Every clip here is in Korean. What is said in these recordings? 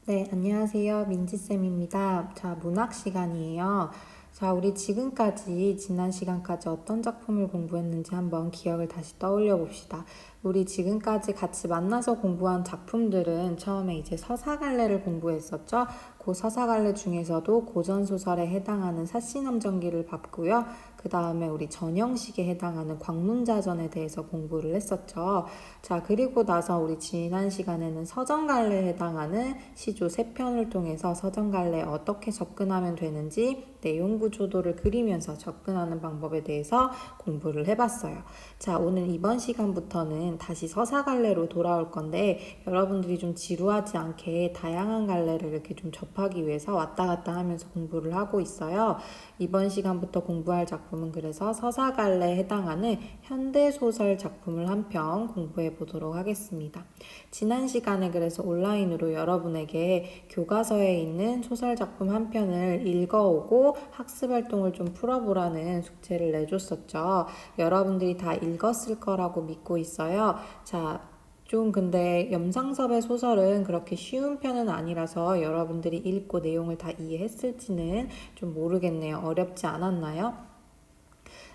네, 안녕하세요. 민지쌤입니다. 자, 문학 시간이에요. 자, 우리 지금까지, 지난 시간까지 어떤 작품을 공부했는지 한번 기억을 다시 떠올려 봅시다. 우리 지금까지 같이 만나서 공부한 작품들은 처음에 이제 서사갈래를 공부했었죠. 그 서사갈래 중에서도 고전소설에 해당하는 사시남전기를 봤고요. 그 다음에 우리 전형식에 해당하는 광문자전에 대해서 공부를 했었죠. 자, 그리고 나서 우리 지난 시간에는 서정갈래에 해당하는 시조 3편을 통해서 서정갈래에 어떻게 접근하면 되는지 내용 구조도를 그리면서 접근하는 방법에 대해서 공부를 해봤어요. 자, 오늘 이번 시간부터는 다시 서사갈래로 돌아올 건데 여러분들이 좀 지루하지 않게 다양한 갈래를 이렇게 좀 접하기 위해서 왔다 갔다 하면서 공부를 하고 있어요. 이번 시간부터 공부할 작품은 그래서 서사갈래에 해당하는 현대소설 작품을 한 편 공부해 보도록 하겠습니다. 지난 시간에 그래서 온라인으로 여러분에게 교과서에 있는 소설 작품 한 편을 읽어오고 학습 활동을 좀 풀어보라는 숙제를 내줬었죠. 여러분들이 다 읽었을 거라고 믿고 있어요. 자, 좀 근데 염상섭의 소설은 그렇게 쉬운 편은 아니라서 여러분들이 읽고 내용을 다 이해했을지는 좀 모르겠네요. 어렵지 않았나요?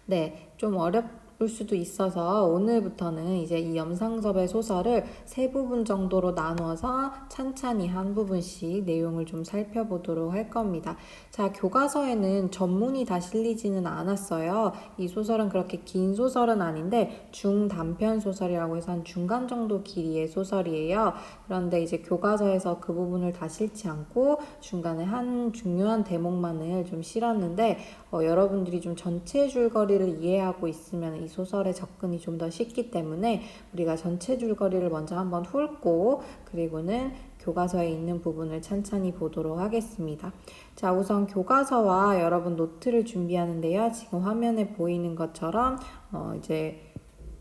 네, 좀 어렵을 수도 있어서 오늘부터는 이제 이 염상섭의 소설을 세 부분 정도로 나누어서 찬찬히 한 부분씩 내용을 좀 살펴보도록 할 겁니다. 자, 교과서에는 전문이 다 실리지는 않았어요. 이 소설은 그렇게 긴 소설은 아닌데 중단편 소설이라고 해서 한 중간 정도 길이의 소설이에요. 그런데 이제 교과서에서 그 부분을 다 실지 않고 중간에 한 중요한 대목만을 좀 실었는데 여러분들이 좀 전체 줄거리를 이해하고 있으면 이 소설의 접근이 좀 더 쉽기 때문에 우리가 전체 줄거리를 먼저 한번 훑고 그리고는 교과서에 있는 부분을 찬찬히 보도록 하겠습니다. 자, 우선 교과서와 여러분 노트를 준비하는데요. 지금 화면에 보이는 것처럼 이제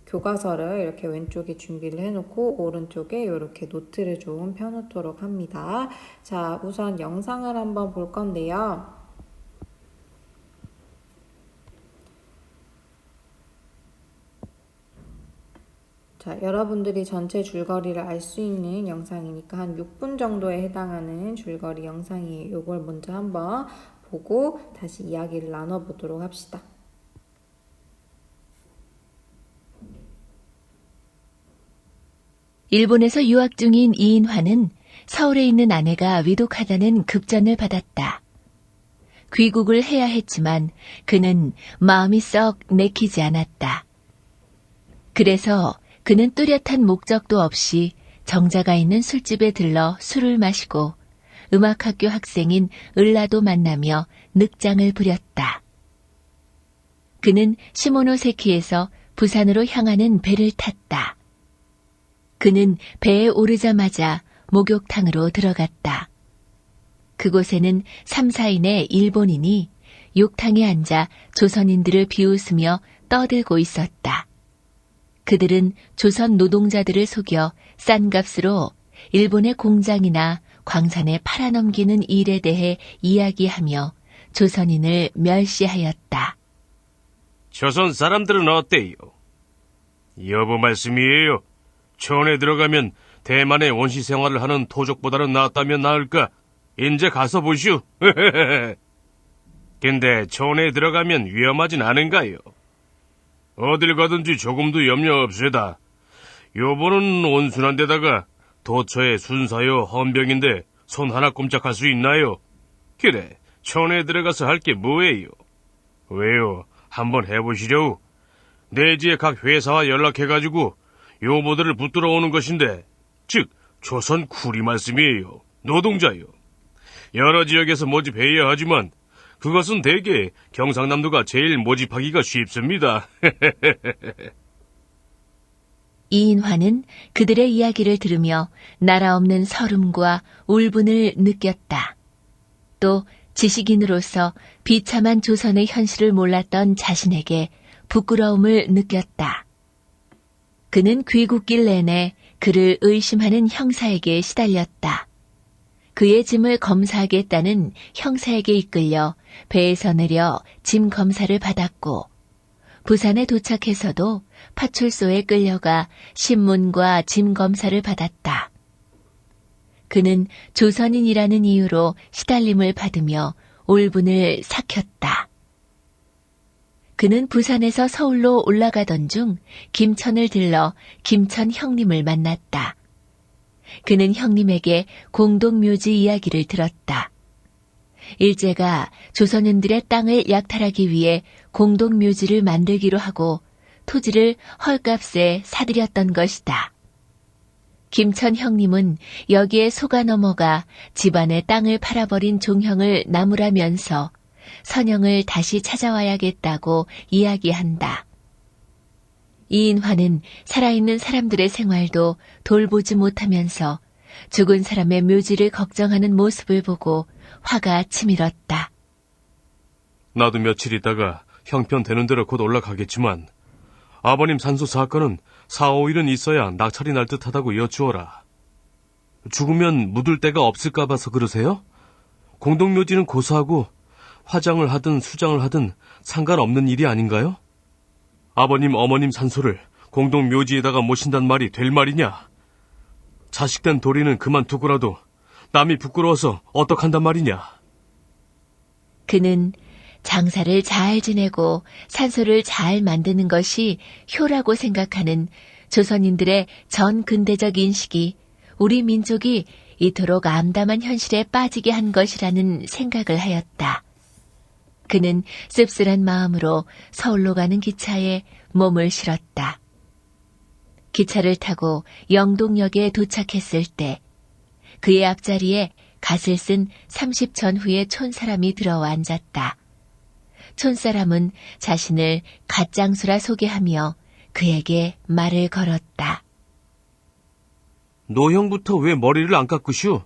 교과서를 이렇게 왼쪽에 준비를 해놓고 오른쪽에 이렇게 노트를 좀 펴놓도록 합니다. 자, 우선 영상을 한번 볼 건데요. 자, 여러분들이 전체 줄거리를 알 수 있는 영상이니까 한 6분 정도에 해당하는 줄거리 영상이에요. 이걸 먼저 한번 보고 다시 이야기를 나눠보도록 합시다. 일본에서 유학 중인 이인화는 서울에 있는 아내가 위독하다는 급전을 받았다. 귀국을 해야 했지만 그는 마음이 썩 내키지 않았다. 그래서 그는 뚜렷한 목적도 없이 정자가 있는 술집에 들러 술을 마시고 음악학교 학생인 을라도 만나며 늑장을 부렸다. 그는 시모노세키에서 부산으로 향하는 배를 탔다. 그는 배에 오르자마자 목욕탕으로 들어갔다. 그곳에는 3, 4인의 일본인이 욕탕에 앉아 조선인들을 비웃으며 떠들고 있었다. 그들은 조선 노동자들을 속여 싼 값으로 일본의 공장이나 광산에 팔아넘기는 일에 대해 이야기하며 조선인을 멸시하였다. 조선 사람들은 어때요? 여보 말씀이에요. 천에 들어가면 대만의 원시 생활을 하는 토족보다는 낫다면 나을까? 인제 가서 보시오. 근데 천에 들어가면 위험하진 않은가요? 어딜 가든지 조금도 염려 없으다. 여보는 온순한 데다가 도처에 순사요 헌병인데 손 하나 꼼짝할 수 있나요? 그래, 천에 들어가서 할 게 뭐예요? 왜요? 한번 해보시려우. 내지의 각 회사와 연락해가지고 요모들을 붙들어 오는 것인데, 즉 조선 쿠리 말씀이에요. 노동자요. 여러 지역에서 모집해야 하지만 그것은 대개 경상남도가 제일 모집하기가 쉽습니다. 이인화는 그들의 이야기를 들으며 나라 없는 서름과 울분을 느꼈다. 또 지식인으로서 비참한 조선의 현실을 몰랐던 자신에게 부끄러움을 느꼈다. 그는 귀국길 내내 그를 의심하는 형사에게 시달렸다. 그의 짐을 검사하겠다는 형사에게 이끌려 배에서 내려 짐 검사를 받았고 부산에 도착해서도 파출소에 끌려가 신문과 짐 검사를 받았다. 그는 조선인이라는 이유로 시달림을 받으며 울분을 삭혔다. 그는 부산에서 서울로 올라가던 중 김천을 들러 김천 형님을 만났다. 그는 형님에게 공동묘지 이야기를 들었다. 일제가 조선인들의 땅을 약탈하기 위해 공동묘지를 만들기로 하고 토지를 헐값에 사들였던 것이다. 김천 형님은 여기에 속아 넘어가 집안의 땅을 팔아버린 종형을 나무라면서 선영을 다시 찾아와야겠다고 이야기한다. 이인화는 살아있는 사람들의 생활도 돌보지 못하면서 죽은 사람의 묘지를 걱정하는 모습을 보고 화가 치밀었다. 나도 며칠 있다가 형편 되는 대로 곧 올라가겠지만 아버님 산소 사건은 4, 5일은 있어야 낙찰이 날 듯하다고 여쭈어라. 죽으면 묻을 데가 없을까 봐서 그러세요? 공동묘지는 고사하고 화장을 하든 수장을 하든 상관없는 일이 아닌가요? 아버님, 어머님 산소를 공동묘지에다가 모신단 말이 될 말이냐? 자식된 도리는 그만두고라도 남이 부끄러워서 어떡한단 말이냐? 그는 장사를 잘 지내고 산소를 잘 만드는 것이 효라고 생각하는 조선인들의 전 근대적 인식이 우리 민족이 이토록 암담한 현실에 빠지게 한 것이라는 생각을 하였다. 그는 씁쓸한 마음으로 서울로 가는 기차에 몸을 실었다. 기차를 타고 영동역에 도착했을 때 그의 앞자리에 갓을 쓴 30전후의 촌사람이 들어와 앉았다. 촌사람은 자신을 갓장수라 소개하며 그에게 말을 걸었다. 노형부터 왜 머리를 안 깎으시오?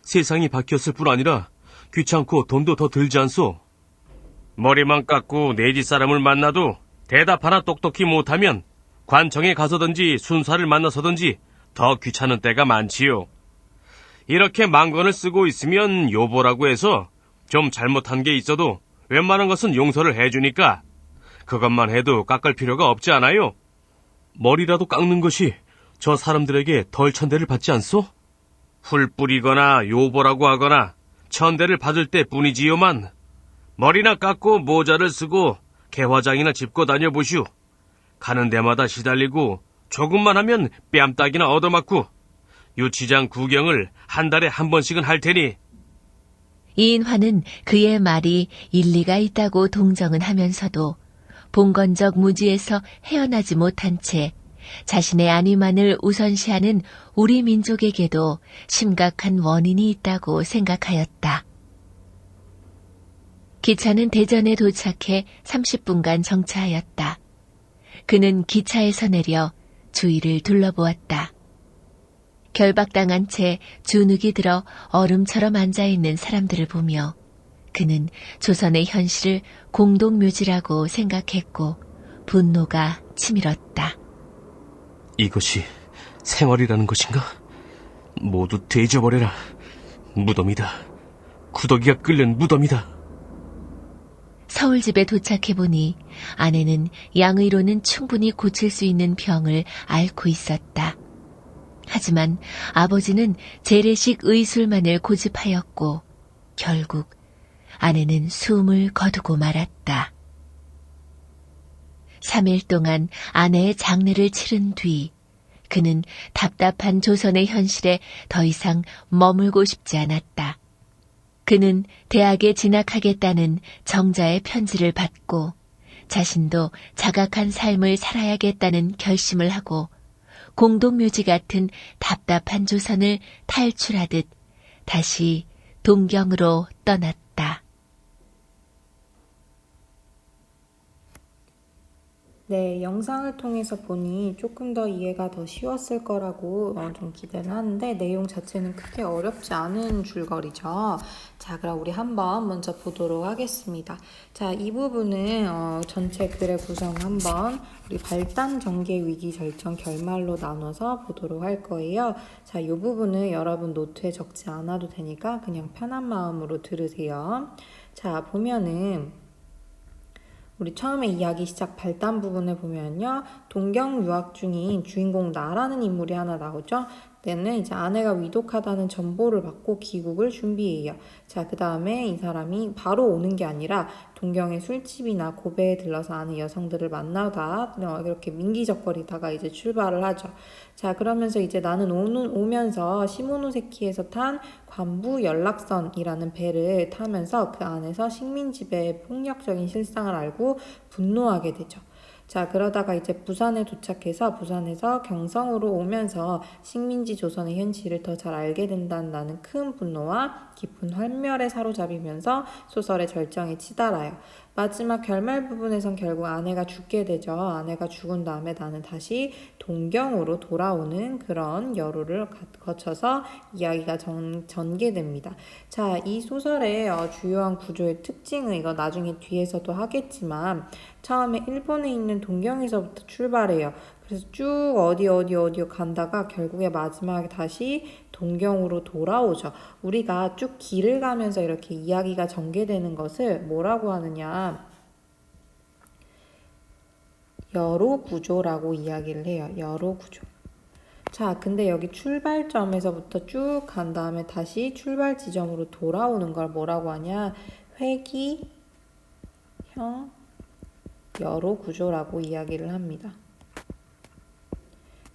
세상이 바뀌었을 뿐 아니라 귀찮고 돈도 더 들지 않소? 머리만 깎고 내 집 사람을 만나도 대답 하나 똑똑히 못하면 관청에 가서든지 순사를 만나서든지 더 귀찮은 때가 많지요. 이렇게 망건을 쓰고 있으면 요보라고 해서 좀 잘못한 게 있어도 웬만한 것은 용서를 해주니까 그것만 해도 깎을 필요가 없지 않아요? 머리라도 깎는 것이 저 사람들에게 덜 천대를 받지 않소? 풀 뿌리거나 요보라고 하거나 천대를 받을 때 뿐이지요만 머리나 깎고 모자를 쓰고 개화장이나 짚고 다녀보시오. 가는 데마다 시달리고 조금만 하면 뺨따기나 얻어맞고 유치장 구경을 한 달에 한 번씩은 할 테니. 이인화는 그의 말이 일리가 있다고 동정은 하면서도 봉건적 무지에서 헤어나지 못한 채 자신의 안위만을 우선시하는 우리 민족에게도 심각한 원인이 있다고 생각하였다. 기차는 대전에 도착해 30분간 정차하였다. 그는 기차에서 내려 주위를 둘러보았다. 결박당한 채 주눅이 들어 얼음처럼 앉아있는 사람들을 보며 그는 조선의 현실을 공동묘지라고 생각했고 분노가 치밀었다. 이것이 생활이라는 것인가? 모두 돼져버려라. 무덤이다. 구더기가 끓는 무덤이다. 서울집에 도착해보니 아내는 양의로는 충분히 고칠 수 있는 병을 앓고 있었다. 하지만 아버지는 재래식 의술만을 고집하였고 결국 아내는 숨을 거두고 말았다. 3일 동안 아내의 장례를 치른 뒤 그는 답답한 조선의 현실에 더 이상 머물고 싶지 않았다. 그는 대학에 진학하겠다는 정자의 편지를 받고 자신도 자각한 삶을 살아야겠다는 결심을 하고 공동묘지 같은 답답한 조선을 탈출하듯 다시 동경으로 떠났다. 네, 영상을 통해서 보니 조금 더 이해가 더 쉬웠을 거라고 좀 기대를 하는데 내용 자체는 크게 어렵지 않은 줄거리죠. 자, 그럼 우리 한번 먼저 보도록 하겠습니다. 자, 이 부분은 전체 글의 구성 한번 우리 발단, 전개, 위기, 절정, 결말로 나눠서 보도록 할 거예요. 자, 이 부분은 여러분 노트에 적지 않아도 되니까 그냥 편한 마음으로 들으세요. 자, 보면은 우리 처음에 이야기 시작 발단 부분을 보면요. 동경 유학 중인 주인공 나라는 인물이 하나 나오죠. 때는 이제 아내가 위독하다는 정보를 받고 귀국을 준비해요. 자, 그 다음에 이 사람이 바로 오는 게 아니라 동경의 술집이나 고베에 들러서 아는 여성들을 만나다 이렇게 민기적거리다가 이제 출발을 하죠. 자, 그러면서 이제 나는 오면서 시모노세키에서 탄 관부 연락선이라는 배를 타면서 그 안에서 식민지배의 폭력적인 실상을 알고 분노하게 되죠. 자, 그러다가 이제 부산에 도착해서 부산에서 경성으로 오면서 식민지 조선의 현실을 더 잘 알게 된다는 큰 분노와 깊은 환멸에 사로잡히면서 소설의 절정에 치달아요. 마지막 결말 부분에선 결국 아내가 죽게 되죠. 아내가 죽은 다음에 나는 다시 동경으로 돌아오는 그런 여로를 거쳐서 이야기가 전개됩니다. 자, 이 소설의 주요한 구조의 특징은 이거 나중에 뒤에서도 하겠지만 처음에 일본에 있는 동경에서부터 출발해요. 그래서 쭉 어디로 간다가 결국에 마지막에 다시 동경으로 돌아오죠. 우리가 쭉 길을 가면서 이렇게 이야기가 전개되는 것을 뭐라고 하느냐? 여로 구조라고 이야기를 해요. 여로 구조. 자, 근데 여기 출발점에서부터 쭉 간 다음에 다시 출발 지점으로 돌아오는 걸 뭐라고 하냐? 회귀형 여로 구조라고 이야기를 합니다.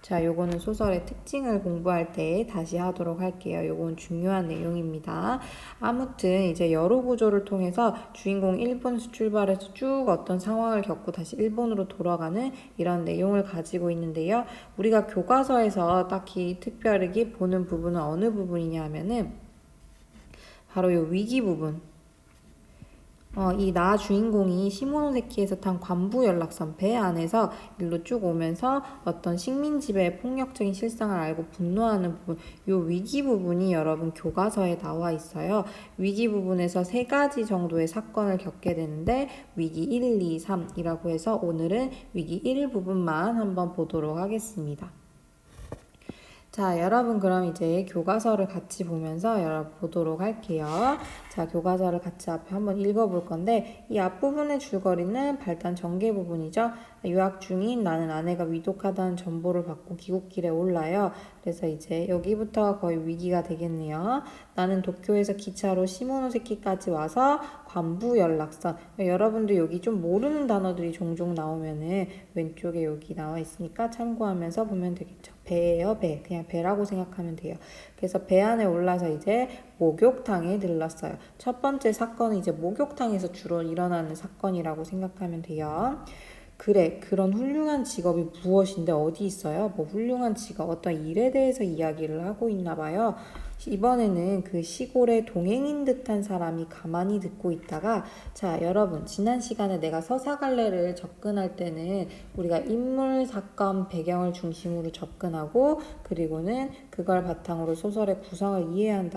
자, 요거는 소설의 특징을 공부할 때 다시 하도록 할게요. 요건 중요한 내용입니다. 아무튼 이제 여러 구조를 통해서 주인공이 일본에서 출발해서 쭉 어떤 상황을 겪고 다시 일본으로 돌아가는 이런 내용을 가지고 있는데요. 우리가 교과서에서 딱히 특별하게 보는 부분은 어느 부분이냐 하면은 바로 요 위기 부분. 이 나 주인공이 시모노세키에서 탄 관부 연락선 배 안에서 일로 쭉 오면서 어떤 식민지배의 폭력적인 실상을 알고 분노하는 부분, 요 위기 부분이 여러분 교과서에 나와 있어요. 위기 부분에서 3가지 정도의 사건을 겪게 되는데 위기 1, 2, 3이라고 해서 오늘은 위기 1 부분만 한번 보도록 하겠습니다. 자, 여러분 그럼 이제 교과서를 같이 보면서 여러분 보도록 할게요. 자, 교과서를 같이 앞에 한번 읽어볼 건데 이 앞부분의 줄거리는 발단 전개 부분이죠. 유학 중인 나는 아내가 위독하다는 정보를 받고 귀국길에 올라요. 그래서 이제 여기부터 거의 위기가 되겠네요. 나는 도쿄에서 기차로 시모노세키까지 와서 관부 연락선. 여러분도 여기 좀 모르는 단어들이 종종 나오면은 왼쪽에 여기 나와 있으니까 참고하면서 보면 되겠죠. 배예요, 배. 그냥 배라고 생각하면 돼요. 그래서 배 안에 올라서 이제 목욕탕에 들렀어요. 첫 번째 사건은 이제 목욕탕에서 주로 일어나는 사건이라고 생각하면 돼요. 그래, 그런 훌륭한 직업이 무엇인데 어디 있어요? 뭐 훌륭한 직업, 어떤 일에 대해서 이야기를 하고 있나 봐요. 이번에는 그 시골의 동행인 듯한 사람이 가만히 듣고 있다가 자, 여러분 지난 시간에 내가 서사갈래를 접근할 때는 우리가 인물, 사건, 배경을 중심으로 접근하고 그리고는 그걸 바탕으로 소설의 구성을 이해한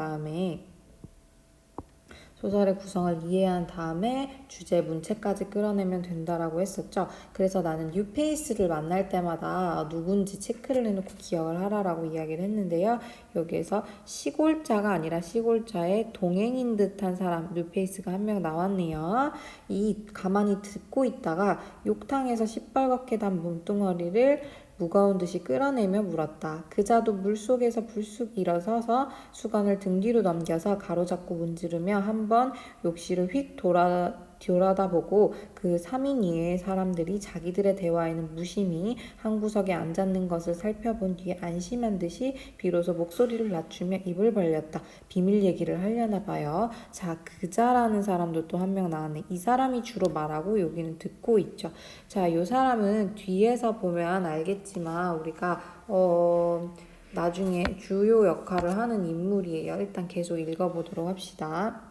다음에 주제 문체까지 끌어내면 된다라고 했었죠. 그래서 나는 뉴페이스를 만날 때마다 누군지 체크를 해놓고 기억을 하라라고 이야기를 했는데요. 여기에서 시골자가 아니라 시골자의 동행인 듯한 사람 뉴페이스가 한 명 나왔네요. 이 가만히 듣고 있다가 욕탕에서 시뻘겋게 단 몸뚱어리를 무거운 듯이 끌어내며 물었다. 그자도 물속에서 불쑥 일어서서 수건을 등 뒤로 넘겨서 가로잡고 문지르며 한번 욕실을 휙 돌아다보고 그 3인 이외의 사람들이 자기들의 대화에는 무심히 한 구석에 앉았는 것을 살펴본 뒤에 안심한 듯이 비로소 목소리를 낮추며 입을 벌렸다. 비밀 얘기를 하려나 봐요. 자, 그자라는 사람도 또 한 명 나왔네. 이 사람이 주로 말하고 여기는 듣고 있죠. 자, 이 사람은 뒤에서 보면 알겠지만 우리가 나중에 주요 역할을 하는 인물이에요. 일단 계속 읽어보도록 합시다.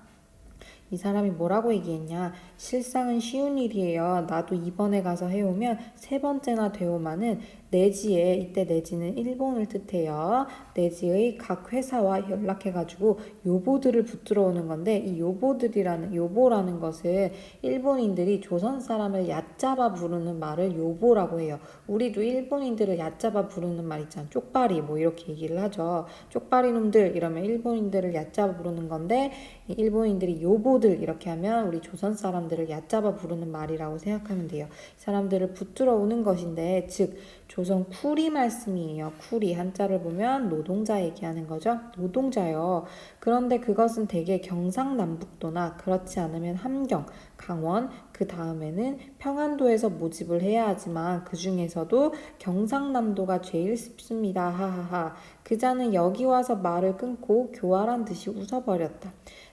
이 사람이 뭐라고 얘기했냐. 실상은 쉬운 일이에요. 나도 이번에 가서 해오면 3번째나 되오마는 내지에, 이때 내지는 일본을 뜻해요. 내지의 각 회사와 연락해가지고 요보들을 붙들어 오는 건데 이 요보라는 것은 일본인들이 조선 사람을 얕잡아 부르는 말을 요보라고 해요. 우리도 일본인들을 얕잡아 부르는 말 있잖아. 쪽발이 뭐 이렇게 얘기를 하죠. 쪽발이 놈들 이러면 일본인들을 얕잡아 부르는 건데 일본인들이 요보들 이렇게 하면 우리 조선 사람들을 얕잡아 부르는 말이라고 생각하면 돼요. 사람들을 붙들어 오는 것인데 즉 조선 쿠리 말씀이에요. 쿠리 한자를 보면 노동자 얘기하는 거죠. 노동자요. 그런데 그것은 대개 경상남북도나 그렇지 않으면 함경, 강원, 그 다음에는 평안도에서 모집을 해야 하지만 그 중에서도 경상남도가 제일 쉽습니다. 하하하. 그자는 여기 와서 말을 끊고 교활한 듯이 웃어버렸다.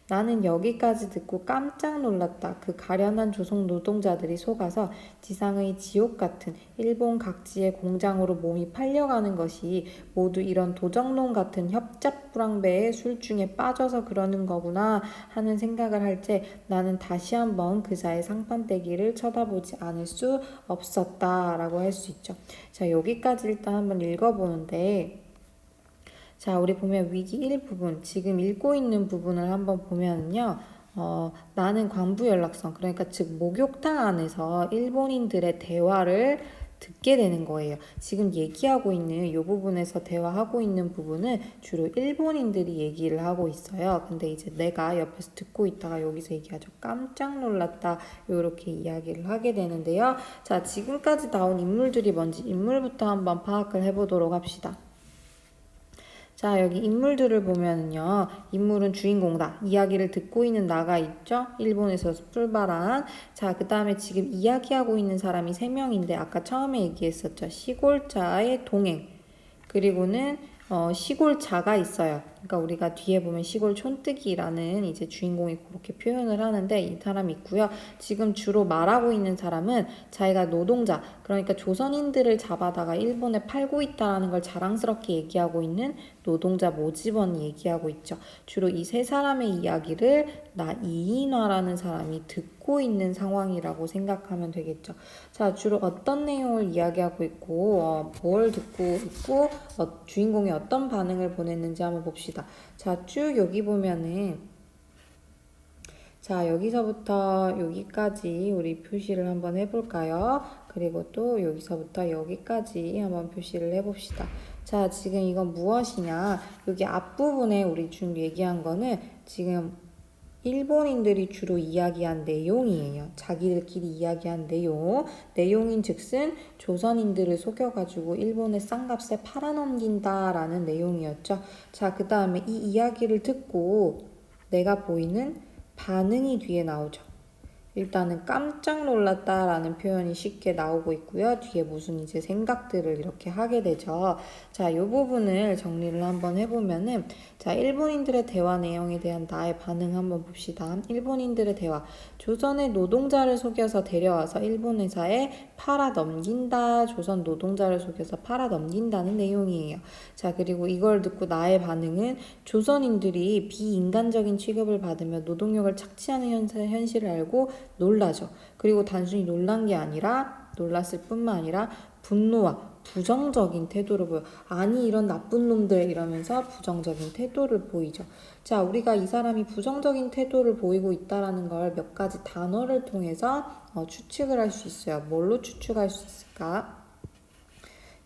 나는 여기까지 듣고 깜짝 놀랐다. 그 가련한 조선 노동자들이 속아서 지상의 지옥 같은 일본 각지의 공장으로 몸이 팔려가는 것이 모두 이런 도적놈 같은 협잡불황배의 술중에 빠져서 그러는 거구나 하는 생각을 할 때 나는 다시 한번 그자의 상판대기를 쳐다보지 않을 수 없었다라고 할 수 있죠. 자, 여기까지 일단 한번 읽어보는데 자, 우리 보면 위기 1부분, 지금 읽고 있는 부분을 한번 보면요. 나는 관부 연락선, 그러니까 즉 목욕탕 안에서 일본인들의 대화를 듣게 되는 거예요. 지금 얘기하고 있는 이 부분에서 대화하고 있는 부분은 주로 일본인들이 얘기를 하고 있어요. 근데 이제 내가 옆에서 듣고 있다가 여기서 얘기하죠. 깜짝 놀랐다. 이렇게 이야기를 하게 되는데요. 자, 지금까지 나온 인물들이 뭔지 인물부터 한번 파악을 해보도록 합시다. 자, 여기 인물들을 보면요. 인물은 주인공이다. 이야기를 듣고 있는 나가 있죠? 일본에서 출발한. 자, 그 다음에 지금 이야기하고 있는 사람이 3명인데 아까 처음에 얘기했었죠. 시골자의 동행. 그리고는 시골자가 있어요. 그러니까 우리가 뒤에 보면 시골 촌뜨기라는 이제 주인공이 그렇게 표현을 하는데 이 사람이 있고요. 지금 주로 말하고 있는 사람은 자기가 노동자, 그러니까 조선인들을 잡아다가 일본에 팔고 있다는 걸 자랑스럽게 얘기하고 있는 노동자 모집원이 얘기하고 있죠. 주로 이 3사람의 이야기를 나 이인화라는 사람이 듣고 있는 상황이라고 생각하면 되겠죠. 자, 주로 어떤 내용을 이야기하고 있고 뭘 듣고 있고 주인공이 어떤 반응을 보냈는지 한번 봅시다. 자, 쭉 여기 보면은 자, 여기서부터 여기까지 우리 표시를 한번 해볼까요? 그리고 또 여기서부터 여기까지 한번 표시를 해봅시다. 자, 지금 이건 무엇이냐? 여기 앞부분에 우리 지금 얘기한 거는 지금 일본인들이 주로 이야기한 내용이에요. 자기들끼리 이야기한 내용인 즉슨 조선인들을 속여가지고 일본의 싼값에 팔아넘긴다라는 내용이었죠. 자, 그 다음에 이 이야기를 듣고 내가 보이는 반응이 뒤에 나오죠. 일단은 깜짝 놀랐다라는 표현이 쉽게 나오고 있고요. 뒤에 무슨 이제 생각들을 이렇게 하게 되죠. 자, 이 부분을 정리를 한번 해보면은 자, 일본인들의 대화 내용에 대한 나의 반응 한번 봅시다. 일본인들의 대화. 조선의 노동자를 속여서 데려와서 일본 회사에 팔아 넘긴다. 조선 노동자를 속여서 팔아 넘긴다는 내용이에요. 자, 그리고 이걸 듣고 나의 반응은 조선인들이 비인간적인 취급을 받으며 노동력을 착취하는 현실을 알고 놀라죠. 그리고 단순히 놀랐을 뿐만 아니라 분노와 부정적인 태도를 보여. 아니 이런 나쁜 놈들 이러면서 부정적인 태도를 보이죠. 자, 우리가 이 사람이 부정적인 태도를 보이고 있다라는 걸 몇 가지 단어를 통해서 추측을 할 수 있어요. 뭘로 추측할 수 있을까?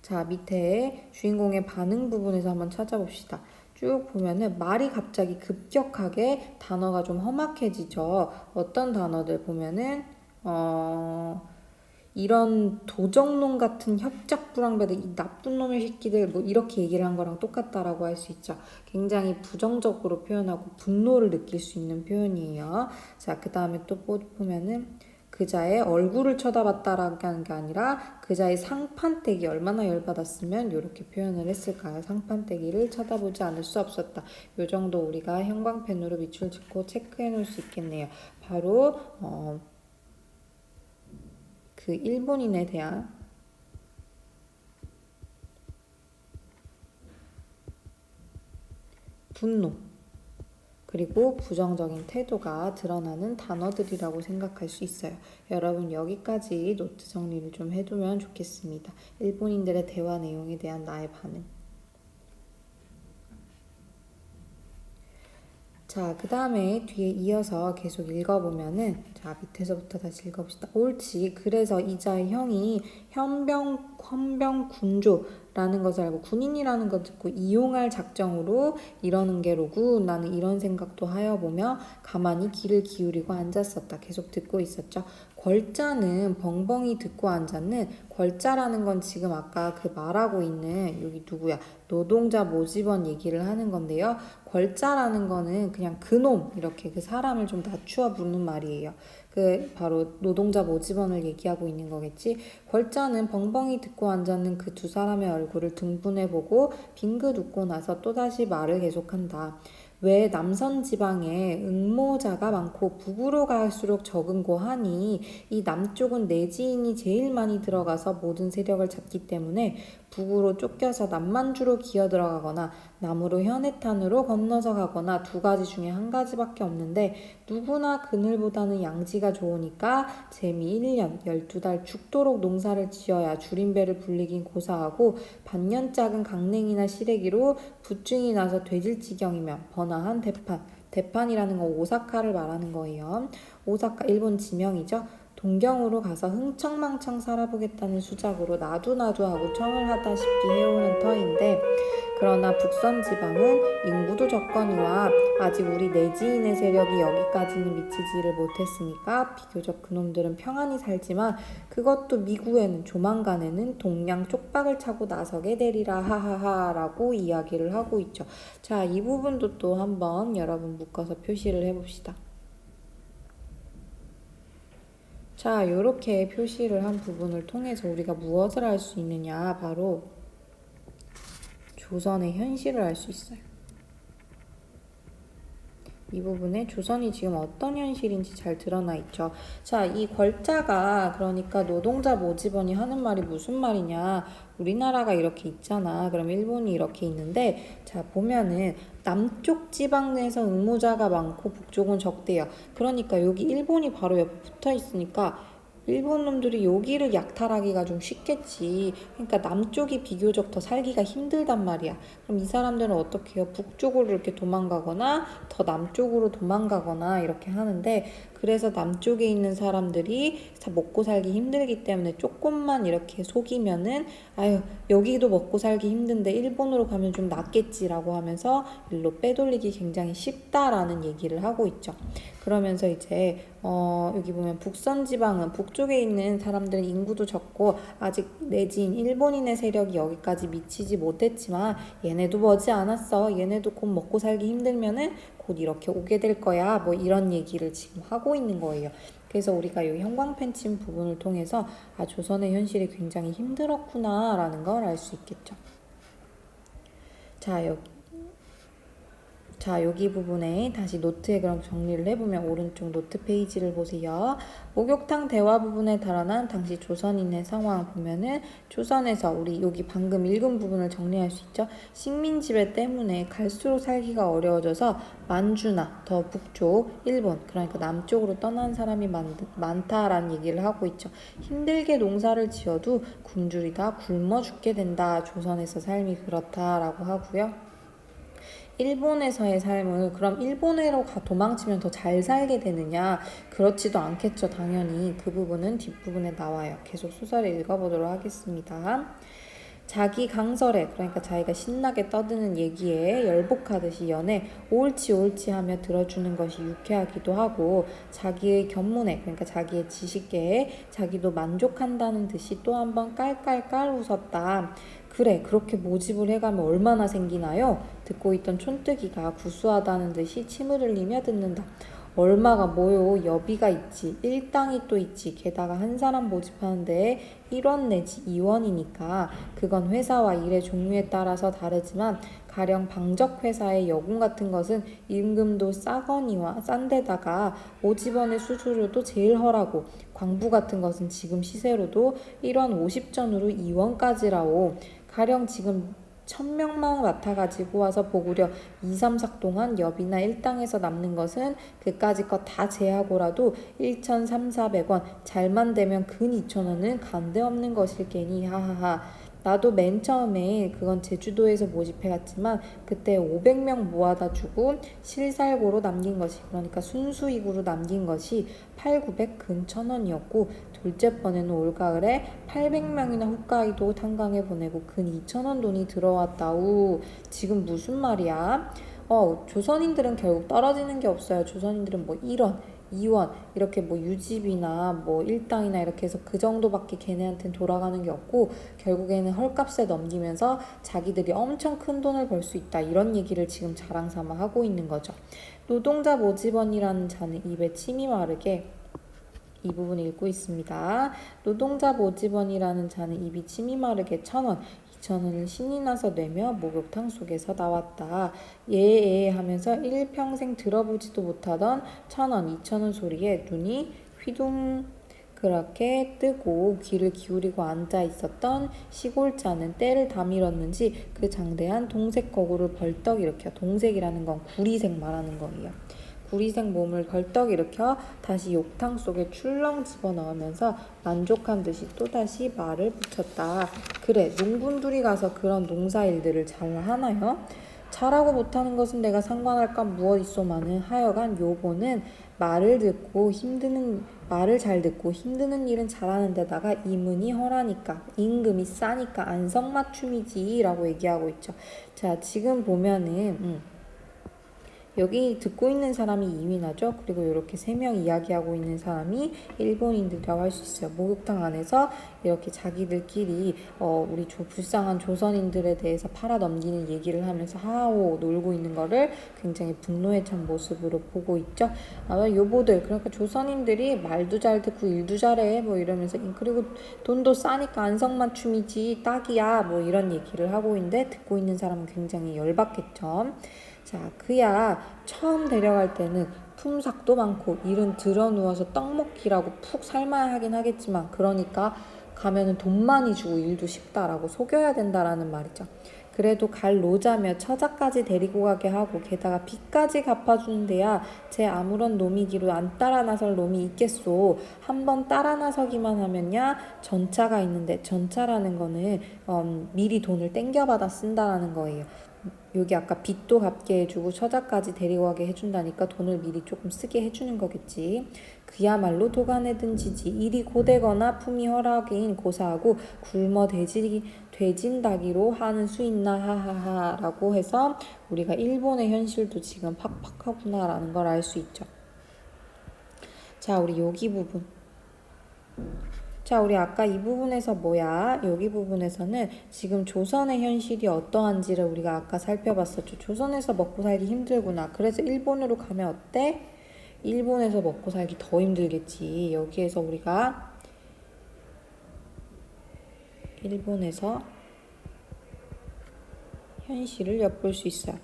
자, 밑에 주인공의 반응 부분에서 한번 찾아봅시다. 쭉 보면은 말이 갑자기 급격하게 단어가 좀 험악해지죠. 어떤 단어들 보면은 이런 도적놈 같은 협작불황배들, 이 나쁜 놈의 새끼들 뭐 이렇게 얘기를 한 거랑 똑같다라고 할 수 있죠. 굉장히 부정적으로 표현하고 분노를 느낄 수 있는 표현이에요. 자, 그 다음에 또 보면은 그자의 얼굴을 쳐다봤다라고 하는 게 아니라 그자의 상판떼기 얼마나 열받았으면 이렇게 표현을 했을까요? 상판떼기를 쳐다보지 않을 수 없었다. 이 정도 우리가 형광펜으로 밑줄 짚고 체크해 놓을 수 있겠네요. 바로 그 일본인에 대한 분노 그리고 부정적인 태도가 드러나는 단어들이라고 생각할 수 있어요. 여러분 여기까지 노트 정리를 좀 해두면 좋겠습니다. 일본인들의 대화 내용에 대한 나의 반응. 자, 그 다음에 뒤에 이어서 계속 읽어보면은 자, 밑에서부터 다시 읽어봅시다. 옳지. 그래서 이자의 형이 헌병군조 라는 것을 알고 군인이라는 것 듣고 이용할 작정으로 이러는 게로구 나는 이런 생각도 하여 보며 가만히 귀를 기울이고 앉았었다. 계속 듣고 있었죠. 궐자는 벙벙이 듣고 앉았는 궐자라는 건 지금 아까 그 말하고 있는 여기 누구야? 노동자 모집원 얘기를 하는 건데요. 궐자라는 거는 그냥 그놈 이렇게 그 사람을 좀 낮추어 부르는 말이에요. 그 바로 노동자 모집원을 얘기하고 있는 거겠지. 궐자는 벙벙이 듣고 앉았는 그 두 사람의 얼굴을 등분해보고 빙긋 웃고 나서 또다시 말을 계속한다. 왜 남선 지방에 응모자가 많고 북으로 갈수록 적은고 하니 이 남쪽은 내지인이 제일 많이 들어가서 모든 세력을 잡기 때문에 북으로 쫓겨서 남만주로 기어 들어가거나 남으로 현해탄으로 건너서 가거나 두 가지 중에 한 가지밖에 없는데 누구나 그늘보다는 양지가 좋으니까 재미 1년 12달 죽도록 농사를 지어야 줄임배를 불리긴 고사하고 반년 작은 강냉이나 시래기로 부증이 나서 되질 지경이면 번화한 대판이라는 건 오사카를 말하는 거예요. 오사카 일본 지명이죠. 동경으로 가서 흥청망청 살아보겠다는 수작으로 나도 하고 청을 하다시피 해오는 터인데 그러나 북선 지방은 인구도 적거니와 아직 우리 내지인의 세력이 여기까지는 미치지를 못했으니까 비교적 그놈들은 평안히 살지만 그것도 미구에는 조만간에는 동양 쪽박을 차고 나서게 되리라 하하하 라고 이야기를 하고 있죠. 자, 이 부분도 또 한번 여러분 묶어서 표시를 해봅시다. 자, 이렇게 표시를 한 부분을 통해서 우리가 무엇을 알 수 있느냐? 바로 조선의 현실을 알 수 있어요. 이 부분에 조선이 지금 어떤 현실인지 잘 드러나 있죠. 자, 이 궐자가 그러니까 노동자 모집원이 하는 말이 무슨 말이냐. 우리나라가 이렇게 있잖아. 그럼 일본이 이렇게 있는데 자, 보면은 남쪽 지방 내에서 응모자가 많고 북쪽은 적대요. 그러니까 여기 일본이 바로 옆에 붙어 있으니까 일본 놈들이 여기를 약탈하기가 좀 쉽겠지. 그러니까 남쪽이 비교적 더 살기가 힘들단 말이야. 그럼 이 사람들은 어떻게 해요? 북쪽으로 이렇게 도망가거나 더 남쪽으로 도망가거나 이렇게 하는데 그래서 남쪽에 있는 사람들이 다 먹고 살기 힘들기 때문에 조금만 이렇게 속이면은 아유 여기도 먹고 살기 힘든데 일본으로 가면 좀 낫겠지라고 하면서 일로 빼돌리기 굉장히 쉽다라는 얘기를 하고 있죠. 그러면서 이제 여기 보면 북선 지방은 북쪽에 있는 사람들은 인구도 적고 아직 내지인 일본인의 세력이 여기까지 미치지 못했지만 얘네도 머지 않았어. 얘네도 곧 먹고 살기 힘들면은 곧 이렇게 오게 될 거야. 뭐 이런 얘기를 지금 하고 있는 거예요. 그래서 우리가 이 형광펜 친 부분을 통해서 아 조선의 현실이 굉장히 힘들었구나 라는 걸 알 수 있겠죠. 자, 여기 부분에 다시 노트에 그럼 정리를 해보면 오른쪽 노트 페이지를 보세요. 목욕탕 대화 부분에 달아난 당시 조선인의 상황 보면은 조선에서 우리 여기 방금 읽은 부분을 정리할 수 있죠. 식민 지배 때문에 갈수록 살기가 어려워져서 만주나 더 북쪽 일본 그러니까 남쪽으로 떠난 사람이 많다라는 얘기를 하고 있죠. 힘들게 농사를 지어도 굶주리다 굶어 죽게 된다. 조선에서 삶이 그렇다라고 하고요. 일본에서의 삶을 그럼 일본으로 도망치면 더 잘 살게 되느냐? 그렇지도 않겠죠. 당연히 그 부분은 뒷부분에 나와요. 계속 소설을 읽어보도록 하겠습니다. 자기 강설에 그러니까 자기가 신나게 떠드는 얘기에 열복하듯이 연애 옳지 하며 들어주는 것이 유쾌하기도 하고 자기의 견문에 그러니까 자기의 지식계에 자기도 만족한다는 듯이 또 한 번 깔깔깔 웃었다. 그래 그렇게 모집을 해가면 얼마나 생기나요? 듣고 있던 촌뜨기가 구수하다는 듯이 침을 흘리며 듣는다. 얼마가 뭐요? 여비가 있지. 일당이 또 있지. 게다가 한 사람 모집하는데 1원 내지 2원이니까 그건 회사와 일의 종류에 따라서 다르지만 가령 방적 회사의 여군 같은 것은 임금도 싸거니와 싼데다가 모집원의 수수료도 제일 헐하고 광부 같은 것은 지금 시세로도 1원 50전으로 2원까지라오. 가령 지금 1000명만 맡아가지고 와서 보구려 2, 3, 4 동안 여비나 일당에서 남는 것은 그까짓 것 다 제하고라도 1,300~1,400원 잘만 되면 근 2,000원은 간데 없는 것일 게니 하하하. 나도 맨 처음에 그건 제주도에서 모집해갔지만 그때 500명 모아다 주고 실살고로 남긴 것이, 그러니까 순수익으로 남긴 것이 8,900 근 1,000원이었고, 둘째 번에는 올가을에 800명이나 홋카이도 탄광에 보내고 근 2,000원 돈이 들어왔다우. 지금 무슨 말이야? 조선인들은 결국 떨어지는 게 없어요. 조선인들은 뭐 1원, 2원 이렇게 뭐 유지비나 뭐 일당이나 이렇게 해서 그 정도밖에 걔네한테는 돌아가는 게 없고, 결국에는 헐값에 넘기면서 자기들이 엄청 큰 돈을 벌 수 있다, 이런 얘기를 지금 자랑 삼아 하고 있는 거죠. 노동자 모집원이라는 자는 입에 침이 마르게 이 부분 읽고 있습니다. 노동자 모집원이라는 자는 입이 침이 마르게 1,000원, 2,000원을 신이 나서 내며 목욕탕 속에서 나왔다. 예예 하면서 일평생 들어보지도 못하던 1,000원, 2,000원 소리에 눈이 휘둥 그렇게 뜨고 귀를 기울이고 앉아 있었던 시골자는 때를 다 밀었는지 그 장대한 동색 거구를 벌떡 일으켜, 동색이라는 건 구리색 말하는 거예요. 구리색 몸을 벌떡 일으켜 다시 욕탕 속에 출렁 집어넣으면서 만족한 듯이 또다시 말을 붙였다. 그래, 농분들이 가서 그런 농사일들을 잘 하나요? 잘하고 못하는 것은 내가 상관할까 무엇 있소마는. 하여간 요보는 말을 잘 듣고 힘드는 일은 잘하는 데다가 이문이 헐하니까, 임금이 싸니까 안성맞춤이지 라고 얘기하고 있죠. 자, 지금 보면은 여기 듣고 있는 사람이 이민하죠. 그리고 이렇게 3명 이야기하고 있는 사람이 일본인들이라고 할 수 있어요. 목욕탕 안에서 이렇게 자기들끼리 우리 불쌍한 조선인들에 대해서 팔아넘기는 얘기를 하면서 하하호 놀고 있는 거를 굉장히 분노에 찬 모습으로 보고 있죠. 요보들, 그러니까 조선인들이 말도 잘 듣고 일도 잘해 뭐 이러면서, 그리고 돈도 싸니까 안성맞춤이지 딱이야 뭐 이런 얘기를 하고 있는데, 듣고 있는 사람은 굉장히 열받겠죠. 자, 그야 처음 데려갈 때는 품삯도 많고 일은 드러누워서 떡 먹기라고 푹 삶아야 하긴 하겠지만, 그러니까 가면은 돈 많이 주고 일도 쉽다라고 속여야 된다라는 말이죠. 그래도 갈 노자며 처자까지 데리고 가게 하고 게다가 빚까지 갚아주는 데야 제 아무런 놈이기로 안 따라 나설 놈이 있겠소. 한번 따라 나서기만 하면야 전차가 있는데, 전차라는 거는 미리 돈을 땡겨받아 쓴다라는 거예요. 여기 아까 빚도 갚게 해주고 처자까지 데리고 가게 해준다니까 돈을 미리 조금 쓰게 해주는 거겠지. 그야말로 도가내든 지지, 일이 고되거나 품이 허락인 고사하고 굶어 돼진다기로 하는 수 있나 하하하 라고 해서 우리가 일본의 현실도 지금 팍팍하구나 라는 걸 알 수 있죠. 자, 우리 여기 부분. 자, 우리 아까 이 부분에서 여기 부분에서는 지금 조선의 현실이 어떠한지를 우리가 아까 살펴봤었죠. 조선에서 먹고 살기 힘들구나. 그래서 일본으로 가면 어때? 일본에서 먹고 살기 더 힘들겠지. 여기에서 우리가 일본에서 현실을 엿볼 수 있어요.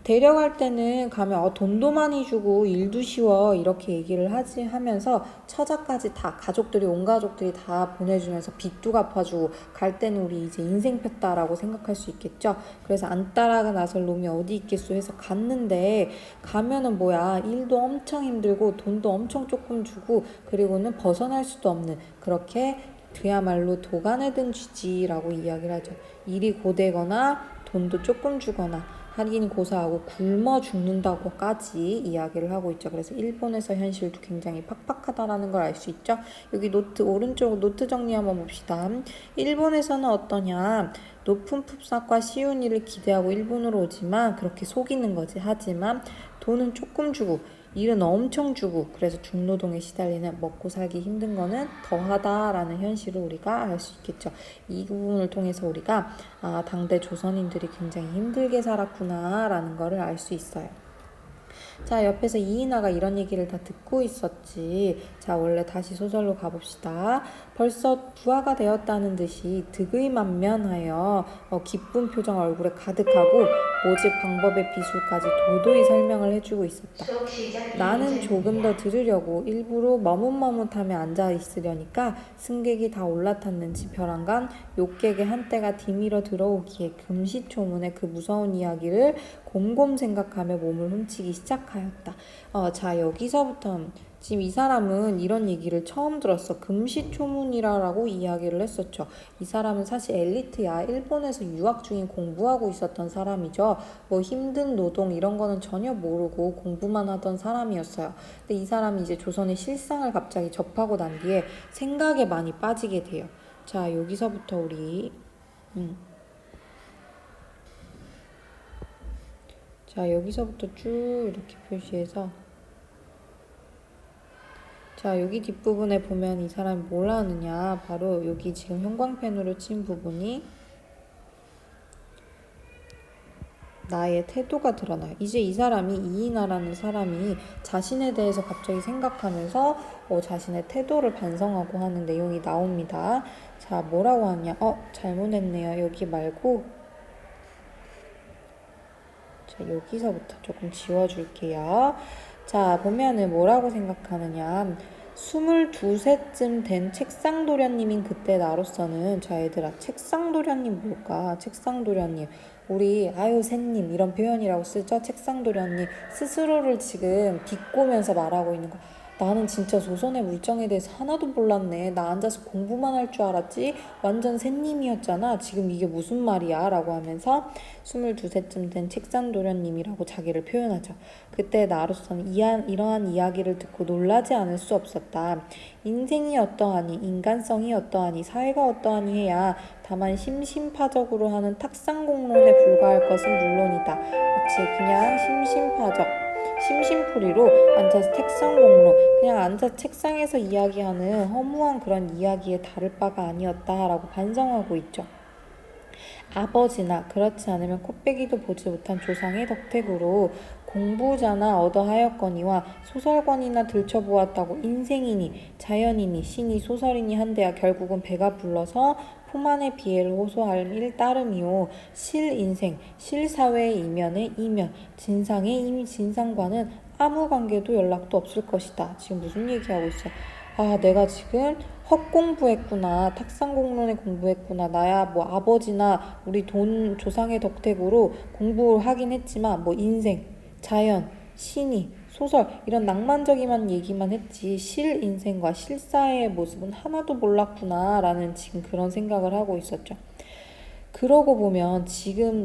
데려갈 때는 가면 돈도 많이 주고 일도 쉬워 이렇게 얘기를 하면서 처자까지 다 온 가족들이 다 보내주면서 빚도 갚아주고, 갈 때는 우리 이제 인생 폈다라고 생각할 수 있겠죠. 그래서 안 따라가 나설 놈이 어디 있겠소 해서 갔는데, 가면은 일도 엄청 힘들고 돈도 엄청 조금 주고, 그리고는 벗어날 수도 없는, 그렇게 그야말로 도가내든 쥐지라고 이야기를 하죠. 일이 고되거나 돈도 조금 주거나 하긴 고사하고 굶어 죽는다고까지 이야기를 하고 있죠. 그래서 일본에서 현실도 굉장히 팍팍하다라는 걸 알 수 있죠. 여기 오른쪽 노트 정리 한번 봅시다. 일본에서는 어떠냐? 높은 품삯과 쉬운 일을 기대하고 일본으로 오지만 그렇게 속이는 거지. 하지만 돈은 조금 주고 일은 엄청 주고, 그래서 중노동에 시달리는, 먹고 살기 힘든 거는 더하다라는 현실을 우리가 알 수 있겠죠. 이 부분을 통해서 우리가 당대 조선인들이 굉장히 힘들게 살았구나 라는 거를 알 수 있어요. 자, 옆에서 이인하가 이런 얘기를 다 듣고 있었지. 자, 원래 다시 소설로 가봅시다. 벌써 부하가 되었다는 듯이 득의만면하여 기쁜 표정 얼굴에 가득하고 모집 방법의 비술까지 도도히 설명을 해주고 있었다. 나는 조금 더 들으려고 일부러 머뭇머뭇하며 앉아있으려니까 승객이 다 올라탔는지 벼랑간 욕객의 한때가 디밀어 들어오기에 금시초문의 그 무서운 이야기를 곰곰 생각하며 몸을 훔치기 시작하였다. 생각하였다. 자, 여기서부터 지금 이 사람은 이런 얘기를 처음 들었어. 금시초문이라고 이야기를 했었죠. 이 사람은 사실 엘리트야. 일본에서 유학 중인 공부하고 있었던 사람이죠. 뭐 힘든 노동 이런 거는 전혀 모르고 공부만 하던 사람이었어요. 근데 이 사람이 이제 조선의 실상을 갑자기 접하고 난 뒤에 생각에 많이 빠지게 돼요. 자, 여기서부터 우리 자, 여기서부터 쭉 이렇게 표시해서 자, 여기 뒷부분에 보면 이 사람이 뭘 하느냐, 바로 여기 지금 형광펜으로 친 부분이 나의 태도가 드러나요. 이제 이 사람이 이인하라는 사람이 자신에 대해서 갑자기 생각하면서 자신의 태도를 반성하고 하는 내용이 나옵니다. 자, 뭐라고 하냐? 잘못했네요. 여기 말고 자, 여기서부터 조금 지워줄게요. 자, 보면은 뭐라고 생각하느냐. 22세쯤 된 책상도련님인 그때 나로서는, 자, 얘들아, 책상도련님 뭘까? 책상도련님. 우리 새님 이런 표현이라고 쓰죠. 책상도련님 스스로를 지금 비꼬면서 말하고 있는 거. 나는 진짜 조선의 물정에 대해서 하나도 몰랐네. 나 앉아서 공부만 할 줄 알았지. 완전 새님이었잖아. 지금 이게 무슨 말이야? 라고 하면서 22세쯤 된 책상도련님이라고 자기를 표현하죠. 그때 나로서는 이러한 이야기를 듣고 놀라지 않을 수 없었다. 인생이 어떠하니, 인간성이 어떠하니, 사회가 어떠하니 해야 다만 심심파적으로 하는 탁상공론에 불과할 것은 물론이다. 그치, 그냥 심심풀이로 앉아서 책상공론, 그냥 앉아서 책상에서 이야기하는 허무한 그런 이야기에 다를 바가 아니었다라고 반성하고 있죠. 아버지나 그렇지 않으면 코빼기도 보지 못한 조상의 덕택으로 공부자나 얻어하였거니와 소설권이나 들춰보았다고 인생이니 자연이니 신이 소설이니 한데야 결국은 배가 불러서 포만의 비애를 호소할 따름이요. 실인생, 실사회의 이면의 이면, 진상의 진상과는 아무 관계도 연락도 없을 것이다. 지금 무슨 얘기하고 있어? 내가 지금 헛공부했구나. 탁상공론에 공부했구나. 나야 뭐 아버지나 우리 조상의 덕택으로 공부를 하긴 했지만 뭐 인생, 자연, 신이, 소설 이런 낭만적인 얘기만 했지 실인생과 실사의 모습은 하나도 몰랐구나 라는 지금 그런 생각을 하고 있었죠. 그러고 보면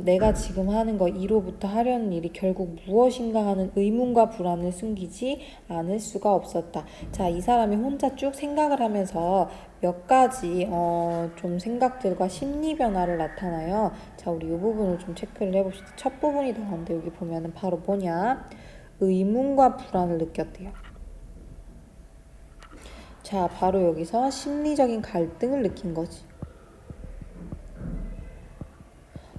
내가 지금 하는 거 1호부터 하려는 일이 결국 무엇인가 하는 의문과 불안을 숨기지 않을 수가 없었다. 자, 이 사람이 혼자 쭉 생각을 하면서 몇 가지 좀 생각들과 심리 변화를 나타나요. 자, 우리 이 부분을 좀 체크를 해봅시다. 첫 부분이 나오는데 여기 보면은 바로 뭐냐? 의문과 불안을 느꼈대요. 자, 바로 여기서 심리적인 갈등을 느낀 거지.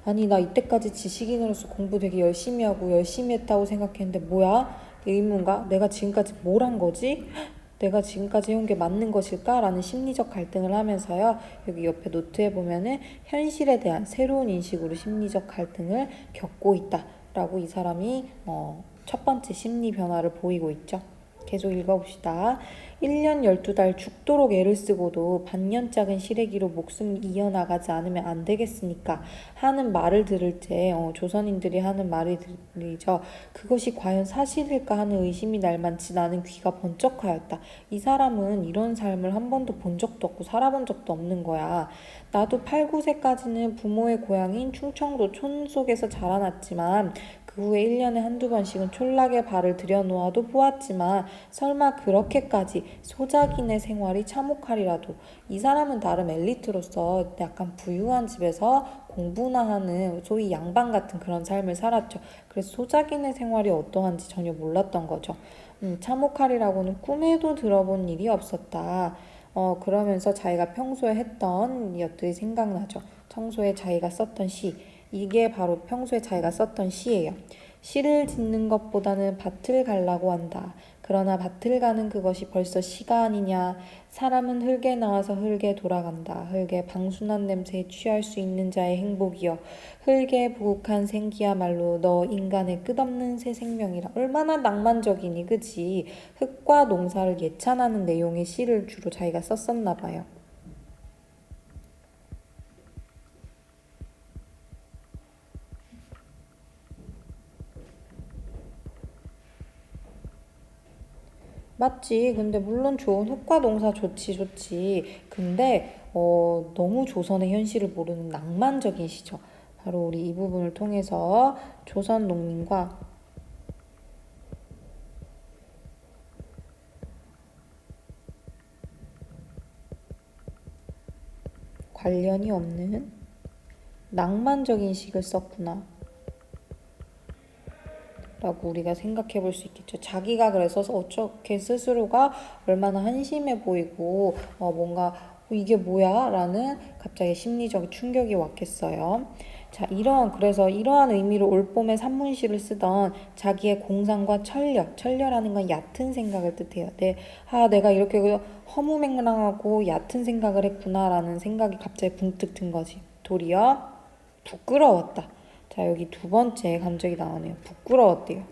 아니, 나 이때까지 지식인으로서 공부 되게 열심히 하고 열심히 했다고 생각했는데 뭐야? 의문가? 내가 지금까지 뭘 한 거지? 내가 지금까지 해온 게 맞는 것일까? 라는 심리적 갈등을 하면서요. 여기 옆에 노트에 보면은 현실에 대한 새로운 인식으로 심리적 갈등을 겪고 있다 라고 이 사람이 첫 번째 심리 변화를 보이고 있죠. 계속 읽어봅시다. 1년 12달 죽도록 애를 쓰고도 반년짝은 시래기로 목숨 이어나가지 않으면 안 되겠으니까 하는 말을 들을 때 조선인들이 하는 말이 들리죠. 그것이 과연 사실일까 하는 의심이 날만치 나는 귀가 번쩍하였다. 이 사람은 이런 삶을 한 번도 본 적도 없고 살아본 적도 없는 거야. 나도 8, 9세까지는 부모의 고향인 충청도 촌 속에서 자라났지만 그 후에 1년에 한두 번씩은 촌락에 발을 들여놓아도 보았지만 설마 그렇게까지 소작인의 생활이 참혹하리라도. 이 사람은 나름 엘리트로서 약간 부유한 집에서 공부나 하는 소위 양반 같은 그런 삶을 살았죠. 그래서 소작인의 생활이 어떠한지 전혀 몰랐던 거죠. 참혹하리라고는 꿈에도 들어본 일이 없었다. 그러면서 자기가 평소에 했던 것들이 생각나죠. 평소에 자기가 썼던 시. 이게 바로 평소에 자기가 썼던 시예요. 시를 짓는 것보다는 밭을 가려고 한다. 그러나 밭을 가는 그것이 벌써 시가 아니냐. 사람은 흙에 나와서 흙에 돌아간다. 흙의 방순한 냄새에 취할 수 있는 자의 행복이여. 흙에 부국한 생기야말로 너 인간의 끝없는 새 생명이라. 얼마나 낭만적이니, 그치? 흙과 농사를 예찬하는 내용의 시를 주로 자기가 썼었나 봐요. 맞지. 근데 물론 좋은 효과 농사 좋지. 근데 너무 조선의 현실을 모르는 낭만적인 시죠. 바로 우리 이 부분을 통해서 조선 농민과 관련이 없는 낭만적인 식을 썼구나 라고 우리가 생각해 볼 수 있겠죠. 자기가 그래서 어떻게 스스로가 얼마나 한심해 보이고 뭔가 이게 뭐야? 라는 갑자기 심리적 충격이 왔겠어요. 자, 그래서 이러한 의미로 올봄에 산문시를 쓰던 자기의 공상과 천려라는 건 얕은 생각을 뜻해요. 내가 이렇게 허무맹랑하고 얕은 생각을 했구나라는 생각이 갑자기 붕뜩 든 거지. 도리어 부끄러웠다. 자, 여기 두 번째 감정이 나오네요. 부끄러웠대요.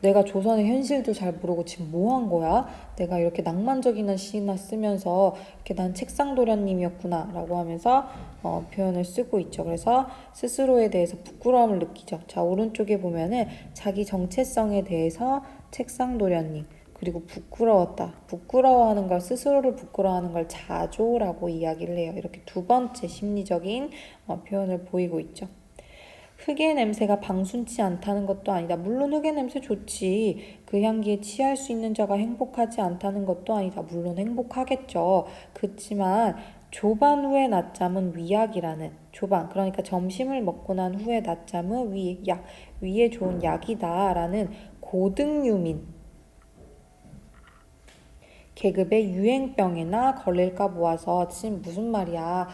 내가 조선의 현실도 잘 모르고 지금 뭐 한 거야? 내가 이렇게 낭만적인 시나 쓰면서 이렇게 난 책상도련님이었구나 라고 하면서 표현을 쓰고 있죠. 그래서 스스로에 대해서 부끄러움을 느끼죠. 자, 오른쪽에 보면은 자기 정체성에 대해서 책상도련님 그리고 부끄러웠다. 부끄러워하는 걸 스스로를 부끄러워하는 걸 자조라고 이야기를 해요. 이렇게 두 번째 심리적인 표현을 보이고 있죠. 흙의 냄새가 방순치 않다는 것도 아니다. 물론 흙의 냄새 좋지. 그 향기에 취할 수 있는 자가 행복하지 않다는 것도 아니다. 물론 행복하겠죠. 그렇지만 조반 후의 낮잠은 위약이라는 그러니까 점심을 먹고 난 후의 낮잠은 위에 좋은 약이다라는 고등유민 계급의 유행병에나 걸릴까 보아서 지금 무슨 말이야.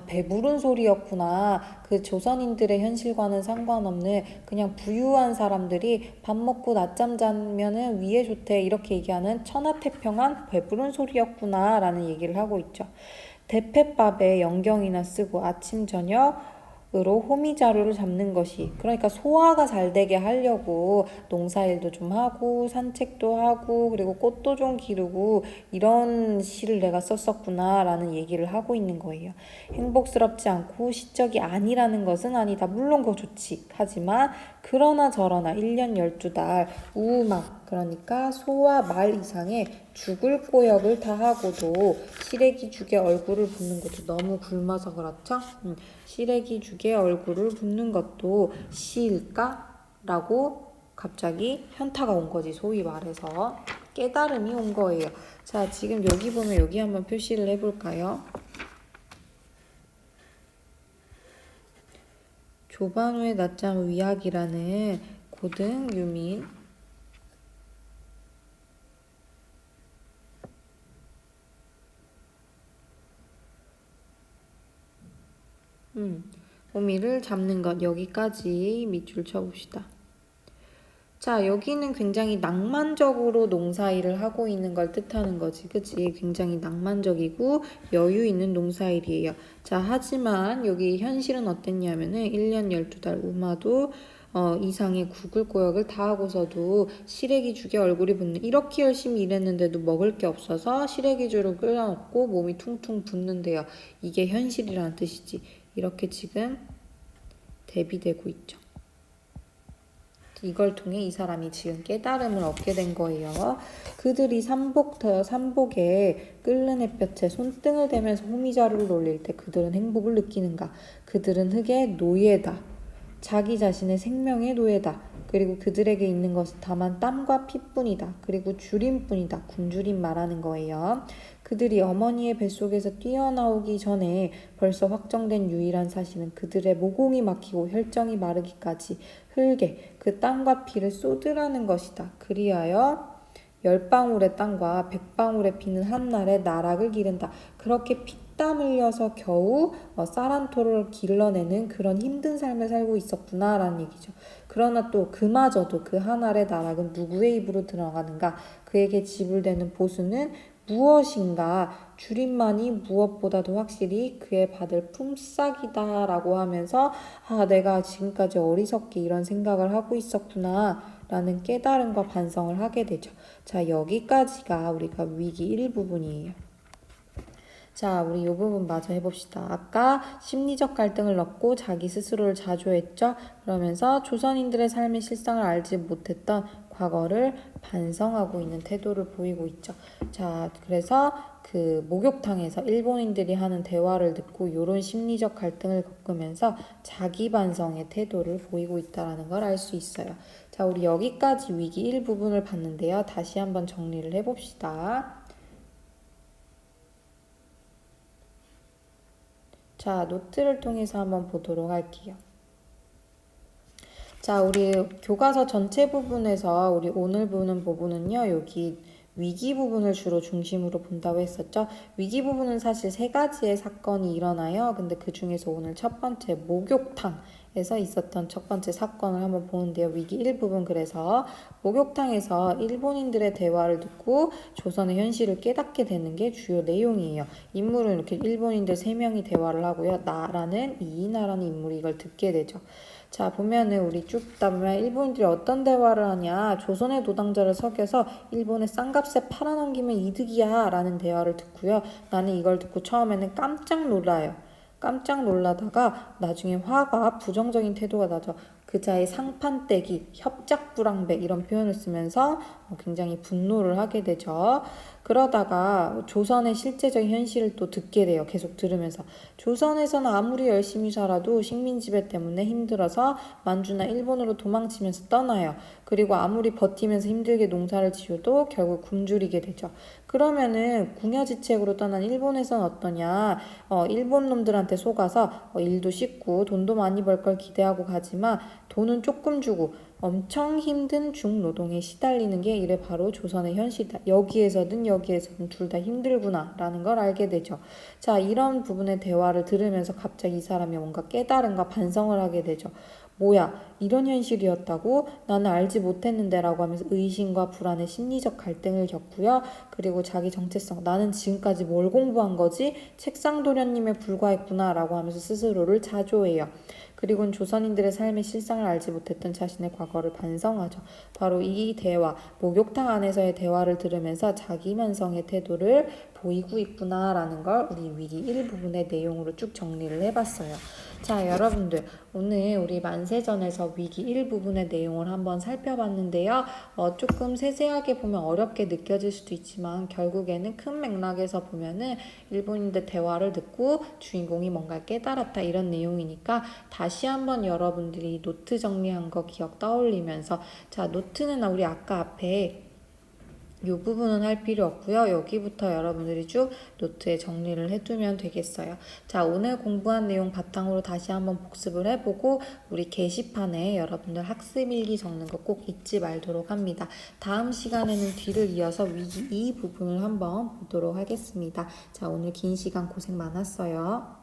배부른 소리였구나. 그 조선인들의 현실과는 상관없는 그냥 부유한 사람들이 밥 먹고 낮잠 자면은 위에 좋대 이렇게 얘기하는 천하태평한 배부른 소리였구나 라는 얘기를 하고 있죠. 대패밥에 연경이나 쓰고 아침 저녁으로 호미자루를 잡는 것이 그러니까 소화가 잘 되게 하려고 농사일도 좀 하고 산책도 하고 그리고 꽃도 좀 기르고 이런 시를 내가 썼었구나 라는 얘기를 하고 있는 거예요. 행복스럽지 않고 시적이 아니라는 것은 아니다. 물론 그거 좋지. 하지만 그러나 저러나 1년 12달 우막 그러니까 소와 말 이상의 죽을 꼬역을 다 하고도 시래기 죽에 얼굴을 붓는 것도 너무 굶어서 그렇죠? 시래기 죽에 얼굴을 붓는 것도 시일까? 라고 갑자기 현타가 온 거지. 소위 말해서 깨달음이 온 거예요. 자, 지금 여기 보면 여기 한번 표시를 해볼까요? 조반후의 낮잠 위약이라는 고등 유민 호미를 잡는 것 여기까지 밑줄 쳐봅시다. 자, 여기는 굉장히 낭만적으로 농사일을 하고 있는 걸 뜻하는 거지. 그치? 굉장히 낭만적이고 여유 있는 농사일이에요. 자, 하지만 여기 현실은 어땠냐면은 1년 12달 우마도 이상의 구글고역을 다 하고서도 시래기 죽에 얼굴이 붓는 이렇게 열심히 일했는데도 먹을 게 없어서 시래기죽을 끓여놓고 몸이 퉁퉁 붓는데요. 이게 현실이라는 뜻이지. 이렇게 지금 대비되고 있죠. 이걸 통해 이 사람이 지금 깨달음을 얻게 된 거예요. 그들이 삼복에 끓는 햇볕에 손등을 대면서 호미자루를 올릴 때 그들은 행복을 느끼는가? 그들은 흙의 노예다. 자기 자신의 생명의 노예다. 그리고 그들에게 있는 것은 다만 땀과 피뿐이다. 그리고 줄임뿐이다. 굶주림 말하는 거예요. 그들이 어머니의 뱃속에서 뛰어나오기 전에 벌써 확정된 유일한 사실은 그들의 모공이 막히고 혈정이 마르기까지 흙에 그 땀과 피를 쏟으라는 것이다. 그리하여 10방울의 땀과 100방울의 피는 한날에 나락을 기른다. 그렇게 피땀 흘려서 겨우 쌀한토를 길러내는 그런 힘든 삶을 살고 있었구나 라는 얘기죠. 그러나 또 그마저도 그 한 알의 나락은 누구의 입으로 들어가는가? 그에게 지불되는 보수는 무엇인가? 줄임만이 무엇보다도 확실히 그의 받을 품삯이다 라고 하면서 내가 지금까지 어리석게 이런 생각을 하고 있었구나 라는 깨달음과 반성을 하게 되죠. 자, 여기까지가 우리가 위기 1부분이에요. 자, 우리 이 부분 마저 해봅시다. 아까 심리적 갈등을 넣고 자기 스스로를 자조했죠. 그러면서 조선인들의 삶의 실상을 알지 못했던 과거를 반성하고 있는 태도를 보이고 있죠. 자, 그래서 그 목욕탕에서 일본인들이 하는 대화를 듣고 이런 심리적 갈등을 겪으면서 자기 반성의 태도를 보이고 있다는 걸 알 수 있어요. 자, 우리 여기까지 위기 1 부분을 봤는데요. 다시 한번 정리를 해봅시다. 자, 노트를 통해서 한번 보도록 할게요. 자, 우리 교과서 전체 부분에서 우리 오늘 보는 부분은요, 여기 위기 부분을 주로 중심으로 본다고 했었죠. 위기 부분은 사실 3가지의 사건이 일어나요. 근데 그 중에서 오늘 첫 번째 목욕탕에서 있었던 첫 번째 사건을 한번 보는데요. 위기 1 부분, 그래서 목욕탕에서 일본인들의 대화를 듣고 조선의 현실을 깨닫게 되는 게 주요 내용이에요. 인물은 이렇게 일본인들 3명이 대화를 하고요. 나라는 이인하라는 인물이 이걸 듣게 되죠. 자, 보면은 우리 쭉 듣다 보면 일본인들이 어떤 대화를 하냐, 조선의 노동자를 속여서 일본에 싼값에 팔아넘기면 이득이야 라는 대화를 듣고요. 나는 이걸 듣고 처음에는 깜짝 놀라요. 깜짝 놀라다가 나중에 화가 부정적인 태도가 나죠. 그자의 상판떼기, 협작불황배 이런 표현을 쓰면서 굉장히 분노를 하게 되죠. 그러다가 조선의 실제적인 현실을 또 듣게 돼요. 계속 들으면서. 조선에서는 아무리 열심히 살아도 식민지배 때문에 힘들어서 만주나 일본으로 도망치면서 떠나요. 그리고 아무리 버티면서 힘들게 농사를 지어도 결국 굶주리게 되죠. 그러면은 궁여지책으로 떠난 일본에서는 어떠냐? 일본 놈들한테 속아서 일도 쉽고 돈도 많이 벌 걸 기대하고 가지만 돈은 조금 주고 엄청 힘든 중노동에 시달리는 게 이래 바로 조선의 현실이다. 여기에서든 둘 다 힘들구나 라는 걸 알게 되죠. 자, 이런 부분의 대화를 들으면서 갑자기 이 사람이 뭔가 깨달음과 반성을 하게 되죠. 뭐야, 이런 현실이었다고? 나는 알지 못했는데 라고 하면서 의심과 불안의 심리적 갈등을 겪고요. 그리고 자기 정체성, 나는 지금까지 뭘 공부한 거지? 책상도련님에 불과했구나 라고 하면서 스스로를 자조해요. 그리고는 조선인들의 삶의 실상을 알지 못했던 자신의 과거를 반성하죠. 바로 이 대화, 목욕탕 안에서의 대화를 들으면서 자기 반성의 태도를 보이고 있구나라는 걸 우리 위기 1 부분의 내용으로 쭉 정리를 해봤어요. 자, 여러분들 오늘 우리 만세전에서 위기 1 부분의 내용을 한번 살펴봤는데요. 조금 세세하게 보면 어렵게 느껴질 수도 있지만 결국에는 큰 맥락에서 보면은 일본인들 대화를 듣고 주인공이 뭔가 깨달았다 이런 내용이니까 다시 한번 여러분들이 노트 정리한 거 기억 떠올리면서, 자, 노트는 우리 아까 앞에 이 부분은 할 필요 없고요. 여기부터 여러분들이 쭉 노트에 정리를 해두면 되겠어요. 자, 오늘 공부한 내용 바탕으로 다시 한번 복습을 해보고 우리 게시판에 여러분들 학습일기 적는 거 꼭 잊지 말도록 합니다. 다음 시간에는 뒤를 이어서 위기 2 부분을 한번 보도록 하겠습니다. 자, 오늘 긴 시간 고생 많았어요.